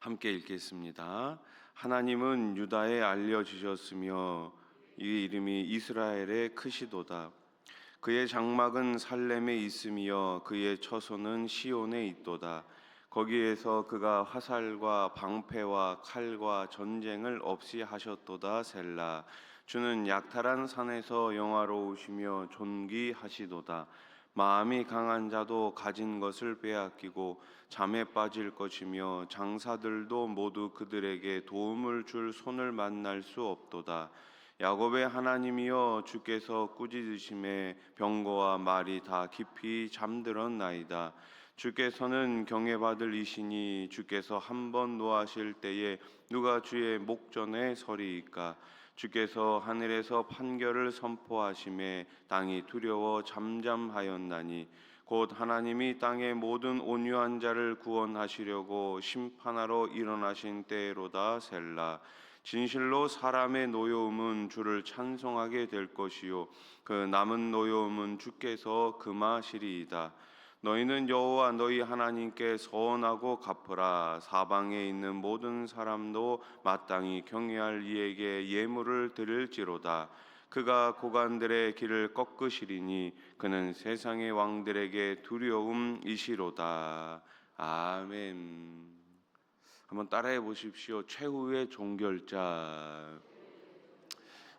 함께 읽겠습니다. 하나님은 유다에 알려지셨으며 이 이름이 이스라엘의 크시도다. 그의 장막은 살렘에 있으며 그의 처소는 시온에 있도다. 거기에서 그가 화살과 방패와 칼과 전쟁을 없이 하셨도다. 셀라. 주는 약탈한 산에서 영화로우시며 존귀하시도다. 마음이 강한 자도 가진 것을 빼앗기고 잠에 빠질 것이며 장사들도 모두 그들에게 도움을 줄 손을 만날 수 없도다. 야곱의 하나님이여, 주께서 꾸짖으심에 병거와 말이 다 깊이 잠들었나이다. 주께서는 경외받을 이시니 주께서 한번 노하실 때에 누가 주의 목전에 서리이까. 주께서 하늘에서 판결을 선포하심에 땅이 두려워 잠잠하였나니 곧 하나님이 땅의 모든 온유한 자를 구원하시려고 심판하러 일어나신 때로다. 셀라. 진실로 사람의 노여움은 주를 찬송하게 될 것이요 그 남은 노여움은 주께서 금하시리이다. 너희는 여호와 너희 하나님께 서원하고 갚으라. 사방에 있는 모든 사람도 마땅히 경외할 이에게 예물을 드릴지로다. 그가 고관들의 길을 꺾으시리니 그는 세상의 왕들에게 두려움이시로다. 아멘. 한번 따라해 보십시오. 최후의 종결자.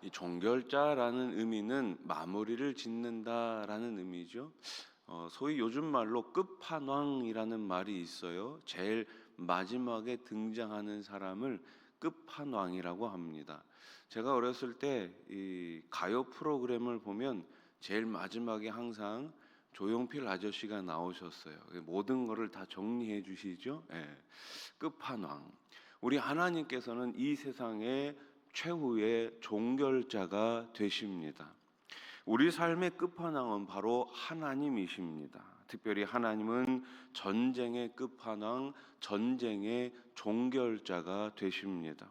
이 종결자라는 의미는 마무리를 짓는다라는 의미죠. 소위 요즘 말로 끝판왕이라는 말이 있어요. 제일 마지막에 등장하는 사람을 끝판왕이라고 합니다. 제가 어렸을 때 이 가요 프로그램을 보면 제일 마지막에 항상 조용필 아저씨가 나오셨어요. 모든 것을 다 정리해 주시죠. 끝판왕. 우리 하나님께서는 이 세상의 최후의 종결자가 되십니다. 우리 삶의 끝판왕은 바로 하나님이십니다. 특별히 하나님은 전쟁의 끝판왕, 전쟁의 종결자가 되십니다.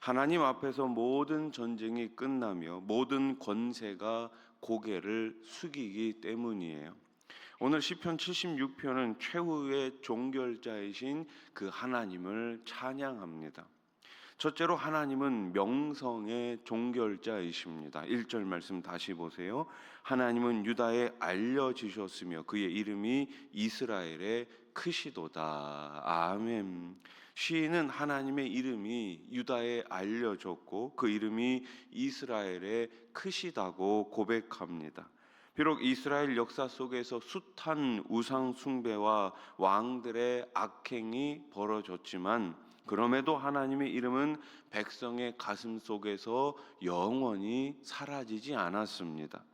하나님 앞에서 모든 전쟁이 끝나며 모든 권세가 고개를 숙이기 때문이에요. 오늘 시편 76편은 최후의 종결자이신 그 하나님을 찬양합니다. 첫째로 하나님은 명성의 종결자이십니다. 1절 말씀 다시 보세요. 하나님은 유다에 알려지셨으며 그의 이름이 이스라엘의 크시도다. 아멘. 시인은 하나님의 이름이 유다에 알려졌고 그 이름이 이스라엘의 크시다고 고백합니다. 비록 이스라엘 역사 속에서 숱한 우상 숭배와 왕들의 악행이 벌어졌지만 그럼에도 하나님의 이름은 백성의 가슴 속에서 영원히 사라지지 않았습니다.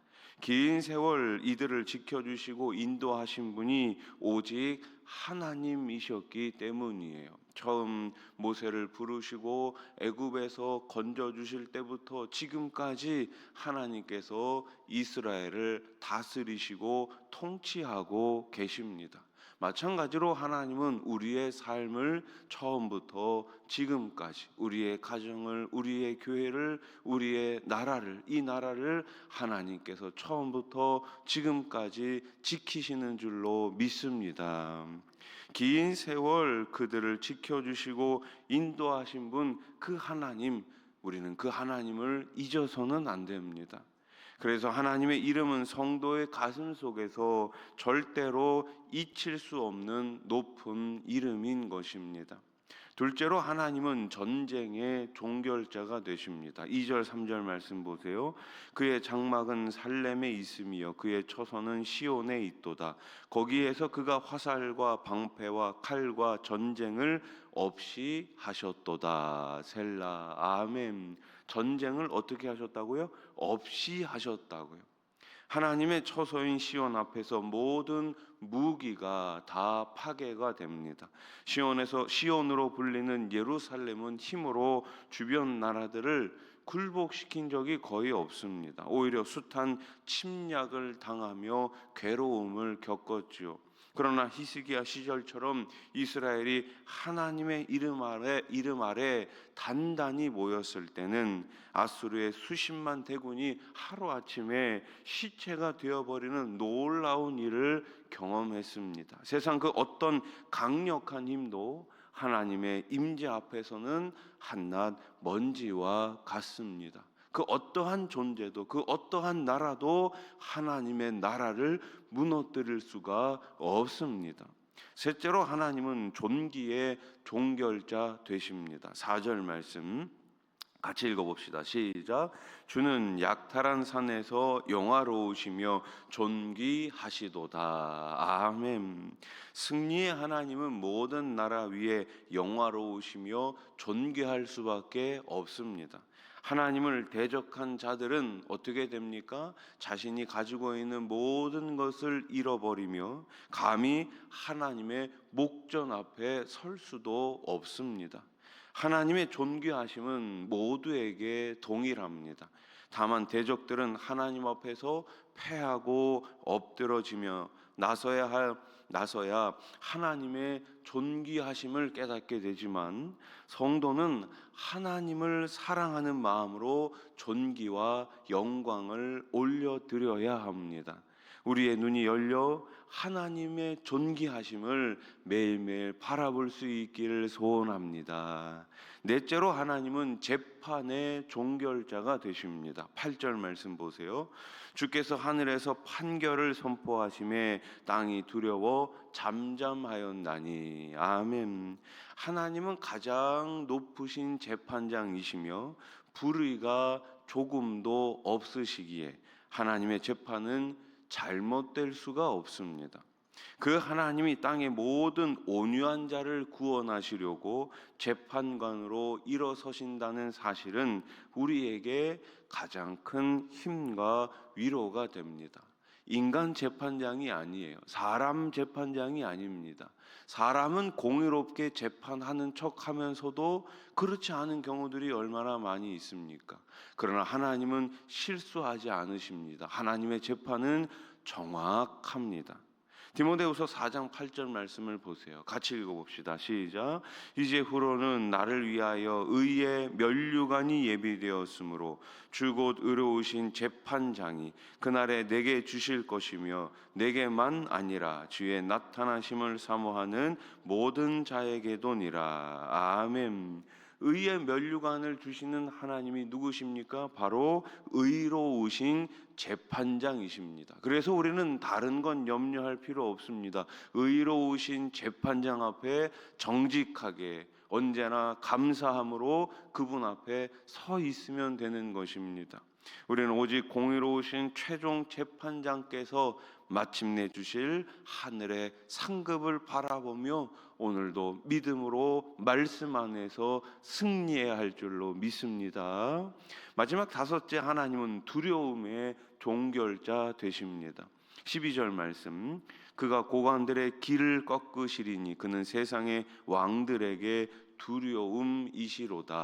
긴 세월 이들을 지켜주시고 인도하신 분이 오직 하나님이셨기 때문이에요. 처음 모세를 부르시고 애굽에서 건져주실 때부터 지금까지 하나님께서 이스라엘을 다스리시고 통치하고 계십니다. 마찬가지로 하나님은 우리의 삶을 처음부터 지금까지 우리의 가정을, 우리의 교회를, 우리의 나라를, 이 나라를 하나님께서 처음부터 지금까지 지키시는 줄로 믿습니다. 긴 세월 그들을 지켜주시고 인도하신 분, 그 하나님, 우리는 그 하나님을 잊어서는 안 됩니다. 그래서 하나님의 이름은 성도의 가슴 속에서 절대로 잊힐 수 없는 높은 이름인 것입니다. 둘째로 하나님은 전쟁의 종결자가 되십니다. 2절 3절 말씀 보세요. 그의 장막은 살렘에 있으며 그의 처소는 시온에 있도다. 거기에서 그가 화살과 방패와 칼과 전쟁을 없이 하셨도다. 셀라. 아멘. 전쟁을 어떻게 하셨다고요? 없이 하셨다고요. 하나님의 처소인 시온 앞에서 모든 무기가 다 파괴가 됩니다. 시온으로 불리는 예루살렘은 힘으로 주변 나라들을 굴복시킨 적이 거의 없습니다. 오히려 숱한 침략을 당하며 괴로움을 겪었지요. 그러나 히스기야 시절처럼 이스라엘이 하나님의 이름 아래 단단히 모였을 때는 아수르의 수십만 대군이 하루아침에 시체가 되어버리는 놀라운 일을 경험했습니다. 세상 그 어떤 강력한 힘도 하나님의 임재 앞에서는 한낱 먼지와 같습니다. 그 어떠한 존재도, 그 어떠한 나라도 하나님의 나라를 무너뜨릴 수가 없습니다. 셋째로 하나님은 존귀의 종결자 되십니다. 4절 말씀 같이 읽어봅시다. 시작. 주는 약탈한 산에서 영화로우시며 존귀하시도다. 아멘. 승리의 하나님은 모든 나라 위에 영화로우시며 존귀할 수밖에 없습니다. 하나님을 대적한 자들은 어떻게 됩니까? 자신이 가지고 있는 모든 것을 잃어버리며 감히 하나님의 목전 앞에 설 수도 없습니다. 하나님의 존귀하심은 모두에게 동일합니다. 다만 대적들은 하나님 앞에서 패하고 엎드러지며 나서야 하나님의 존귀하심을 깨닫게 되지만, 성도는 하나님을 사랑하는 마음으로 존귀와 영광을 올려드려야 합니다. 우리의 눈이 열려 하나님의 존귀하심을 매일매일 바라볼 수 있기를 소원합니다. 넷째로 하나님은 재판의 종결자가 되십니다. 8절 말씀 보세요. 주께서 하늘에서 판결을 선포하심에 땅이 두려워 잠잠하였나니. 아멘. 하나님은 가장 높으신 재판장이시며 불의가 조금도 없으시기에 하나님의 재판은 잘못될 수가 없습니다. 그 하나님이 땅의 모든 온유한 자를 구원하시려고 재판관으로 일어서신다는 사실은 우리에게 가장 큰 힘과 위로가 됩니다. 인간 재판장이 아니에요. 사람 재판장이 아닙니다. 사람은 공의롭게 재판하는 척하면서도 그렇지 않은 경우들이 얼마나 많이 있습니까? 그러나 하나님은 실수하지 않으십니다. 하나님의 재판은 정확합니다. 디모데후서 4장 8절 말씀을 보세요. 같이 읽어봅시다. 시작. 이제후로는 나를 위하여 의의 면류관이 예비되었으므로 주 곧 의로우신 재판장이 그날에 내게 주실 것이며 내게만 아니라 주의 나타나심을 사모하는 모든 자에게도니라. 아멘. 의의 면류관을 주시는 하나님이 누구십니까? 바로 의로우신 재판장이십니다. 그래서 우리는 다른 건 염려할 필요 없습니다. 의로우신 재판장 앞에 정직하게 언제나 감사함으로 그분 앞에 서 있으면 되는 것입니다. 우리는 오직 공의로우신 최종 재판장께서 마침내 주실 하늘의 상급을 바라보며 오늘도 믿음으로 말씀 안에서 승리해야 할 줄로 믿습니다. 마지막 다섯째, 하나님은 두려움의 종결자 되십니다. 12절 말씀. 그가 고관들의 길을 꺾으시리니 그는 세상의 왕들에게 두려움이시로다.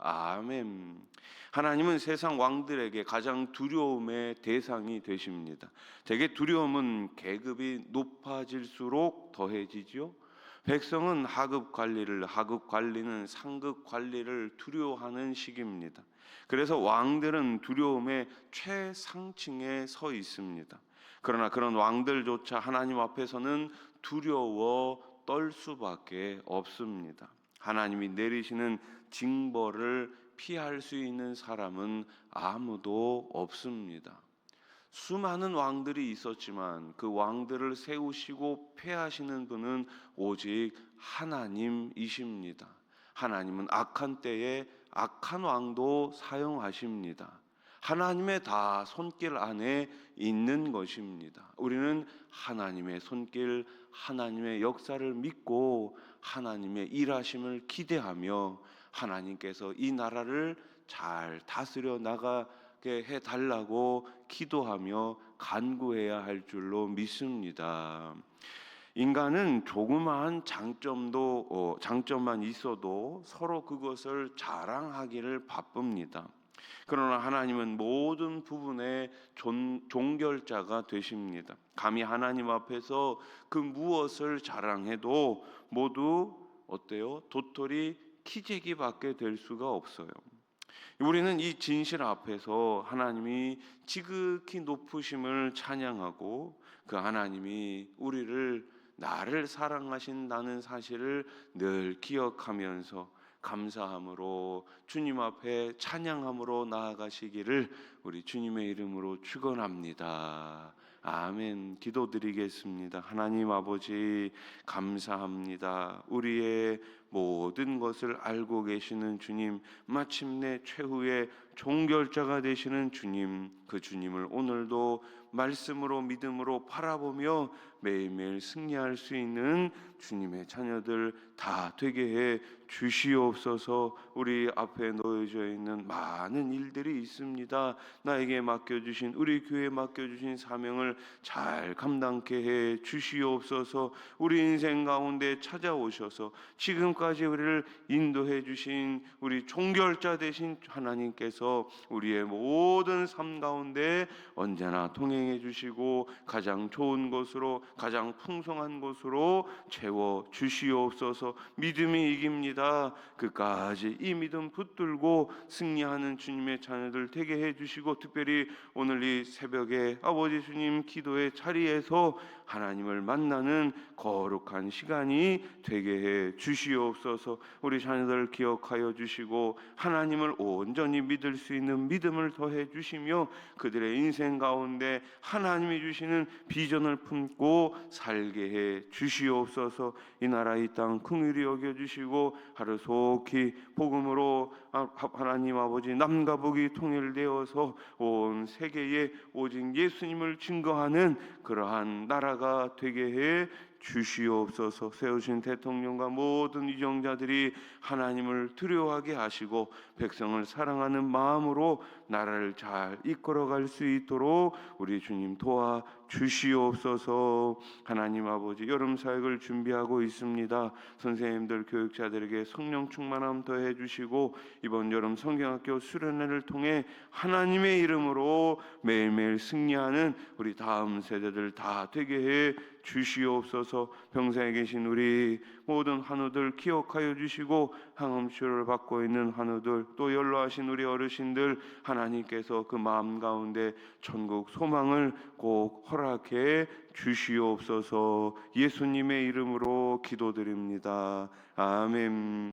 아멘. 하나님은 세상 왕들에게 가장 두려움의 대상이 되십니다. 대개 두려움은 계급이 높아질수록 더해지죠. 백성은 하급 관리를, 하급 관리는 상급 관리를 두려워하는 시기입니다. 그래서 왕들은 두려움의 최상층에 서 있습니다. 그러나 그런 왕들조차 하나님 앞에서는 두려워 떨 수밖에 없습니다. 하나님이 내리시는 징벌을 피할 수 있는 사람은 아무도 없습니다. 수많은 왕들이 있었지만 그 왕들을 세우시고 폐하시는 분은 오직 하나님이십니다. 하나님은 악한 때에 악한 왕도 사용하십니다. 하나님의 다 손길 안에 있는 것입니다. 우리는 하나님의 손길, 하나님의 역사를 믿고 하나님의 일하심을 기대하며 하나님께서 이 나라를 잘 다스려 나가게 해달라고 기도하며 간구해야 할 줄로 믿습니다. 인간은 조그마한 장점만 있어도 서로 그것을 자랑하기를 바쁩니다. 그러나 하나님은 모든 부분의 종결자가 되십니다. 감히 하나님 앞에서 그 무엇을 자랑해도 모두 어때요? 도토리 키재기밖에 될 수가 없어요. 우리는 이 진실 앞에서 하나님이 지극히 높으심을 찬양하고 그 하나님이 우리를 나를 사랑하신다는 사실을 늘 기억하면서 감사함으로 주님 앞에 찬양함으로 나아가시기를 우리 주님의 이름으로 축원합니다. 아멘. 기도드리겠습니다. 하나님 아버지 감사합니다. 우리의 모든 것을 알고 계시는 주님, 마침내 최후의 종결자가 되시는 주님, 그 주님을 오늘도 말씀으로 믿음으로 바라보며 매일매일 승리할 수 있는 주님의 자녀들 다 되게 해 주시옵소서. 우리 앞에 놓여져 있는 많은 일들이 있습니다. 나에게 맡겨주신, 우리 교회에 맡겨주신 사명을 잘 감당케 해 주시옵소서. 우리 인생 가운데 찾아오셔서 지금까지 우리를 인도해 주신 우리 종결자 되신 하나님께서 우리의 모든 삶 가운데 언제나 동행해 주시고 가장 좋은 곳으로, 가장 풍성한 곳으로 채워 주시옵소서. 믿음이 이깁니다. 끝까지 이 믿음 붙들고 승리하는 주님의 자녀들 되게 해주시고, 특별히 오늘 이 새벽에 아버지 주님 기도의 자리에서 하나님을 만나는 거룩한 시간이 되게 해 주시옵소서. 우리 자녀들 기억하여 주시고 하나님을 온전히 믿을 수 있는 믿음을 더해 주시며, 그들의 인생 가운데 하나님이 주시는 비전을 품고 살게 해 주시옵소서. 이 나라 이 땅 긍휼히 여겨 주시고 하루속히 복음으로 하나님 아버지 남과 북이 통일되어서 온 세계에 오직 예수님을 증거하는 그러한 나라가 되게 해 주시옵소서. 세우신 대통령과 모든 위정자들이 하나님을 두려워하게 하시고 백성을 사랑하는 마음으로 나라를 잘 이끌어갈 수 있도록 우리 주님 도와 주시옵소서. 하나님 아버지, 여름 사역을 준비하고 있습니다. 선생님들, 교육자들에게 성령 충만함 더해 주시고 이번 여름 성경학교 수련회를 통해 하나님의 이름으로 매일매일 승리하는 우리 다음 세대들 다 되게 해 주시옵소서. 병사에 계신 우리 모든 환우들 기억하여 주시고 항암치료를 받고 있는 환우들, 또 연로하신 우리 어르신들 하나님께서 그 마음 가운데 천국 소망을 꼭 허락해 주시옵소서. 예수님의 이름으로 기도드립니다. 아멘.